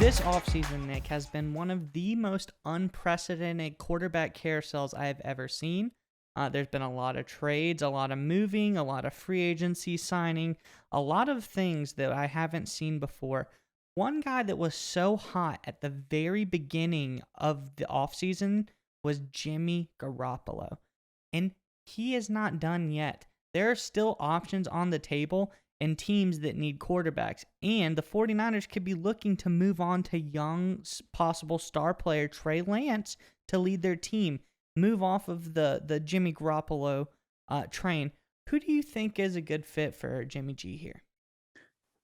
This offseason, Nick, has been one of the most unprecedented quarterback carousels I have ever seen. There's been a lot of trades, a lot of moving, a lot of free agency signing, a lot of things that I haven't seen before. One guy that was so hot at the very beginning of the offseason was Jimmy Garoppolo, and he is not done yet. There are still options on the table and teams that need quarterbacks, and the 49ers could be looking to move on to young possible star player Trey Lance to lead their team, move off of the Jimmy Garoppolo train. Who do you think is a good fit for Jimmy G here?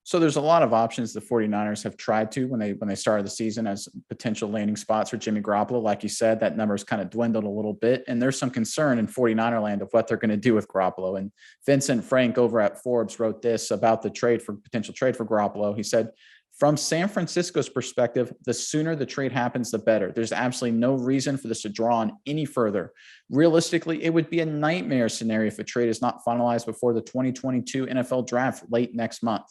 So there's a lot of options the 49ers have tried to when they started the season as potential landing spots for Jimmy Garoppolo. Like you said, that number's kind of dwindled a little bit, and there's some concern in 49er land of what they're going to do with Garoppolo. And Vincent Frank over at Forbes wrote this about the potential trade for Garoppolo. He said, from San Francisco's perspective, the sooner the trade happens, the better. There's absolutely no reason for this to draw on any further. Realistically, it would be a nightmare scenario if a trade is not finalized before the 2022 NFL draft late next month.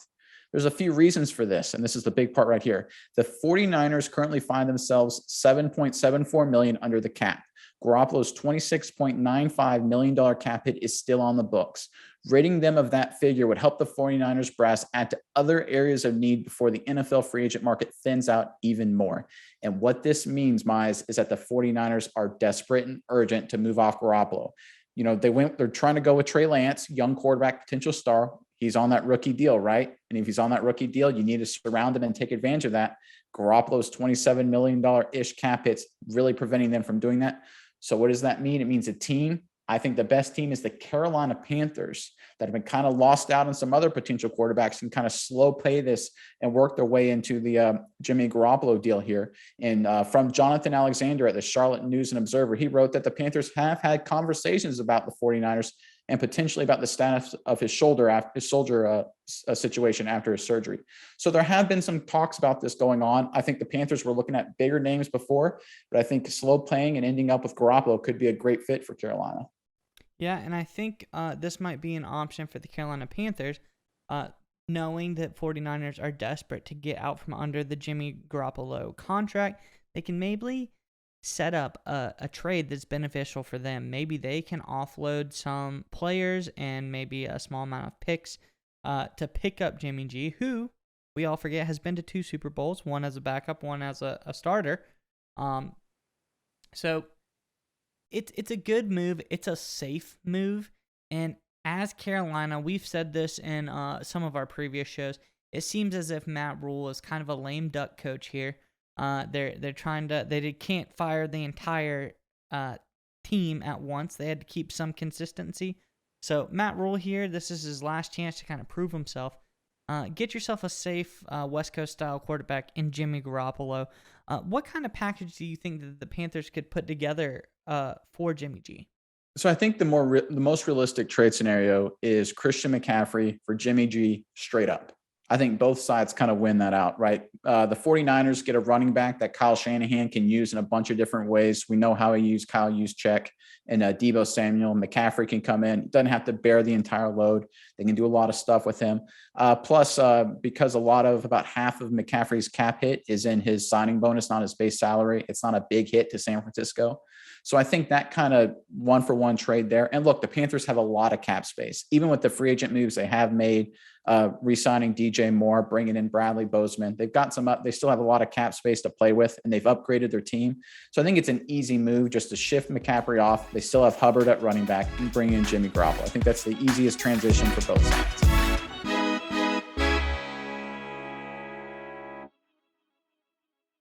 There's a few reasons for this, and this is the big part right here. The 49ers currently find themselves $7.74 million under the cap. Garoppolo's $26.95 million cap hit is still on the books. Ridding them of that figure would help the 49ers brass add to other areas of need before the NFL free agent market thins out even more. And what this means, Mize, is that the 49ers are desperate and urgent to move off Garoppolo. You know, they're trying to go with Trey Lance, young quarterback, potential star. He's on that rookie deal, right? And if he's on that rookie deal, you need to surround him and take advantage of that. Garoppolo's $27 million-ish cap hits really preventing them from doing that. So what does that mean? It means a team. I think the best team is the Carolina Panthers that have been kind of lost out on some other potential quarterbacks and kind of slow play this and work their way into the Jimmy Garoppolo deal here. And from Jonathan Alexander at the Charlotte News and Observer, he wrote that the Panthers have had conversations about the 49ers and potentially about the status of his shoulder situation after his surgery. So there have been some talks about this going on. I think the Panthers were looking at bigger names before, but I think slow playing and ending up with Garoppolo could be a great fit for Carolina. Yeah, and I think this might be an option for the Carolina Panthers, knowing that 49ers are desperate to get out from under the Jimmy Garoppolo contract. They can maybe set up a trade that's beneficial for them. Maybe they can offload some players and maybe a small amount of picks to pick up Jimmy G, who we all forget has been to 2 Super Bowls, one as a backup, one as a starter. So it's a good move. It's a safe move. And as Carolina, we've said this in some of our previous shows, it seems as if Matt Rule is kind of a lame duck coach here. They can't fire the entire team at once. They had to keep some consistency. So Matt Rule here, this is his last chance to kind of prove himself. Get yourself a safe West Coast style quarterback in Jimmy Garoppolo. What kind of package do you think that the Panthers could put together for Jimmy G? So I think the most realistic trade scenario is Christian McCaffrey for Jimmy G straight up. I think both sides kind of win that out, right? The 49ers get a running back that Kyle Shanahan can use in a bunch of different ways. We know how he used Kyle Juszczyk and Deebo Samuel. McCaffrey can come in. Doesn't have to bear the entire load. They can do a lot of stuff with him. Plus, because about half of McCaffrey's cap hit is in his signing bonus, not his base salary. It's not a big hit to San Francisco. So I think that kind of one-for-one trade there. And look, the Panthers have a lot of cap space. Even with the free agent moves they have made, re-signing DJ Moore, bringing in Bradley Bozeman. They've got they still have a lot of cap space to play with, and they've upgraded their team. So I think it's an easy move just to shift McCaffrey off. They still have Hubbard at running back and bring in Jimmy Garoppolo. I think that's the easiest transition for both sides.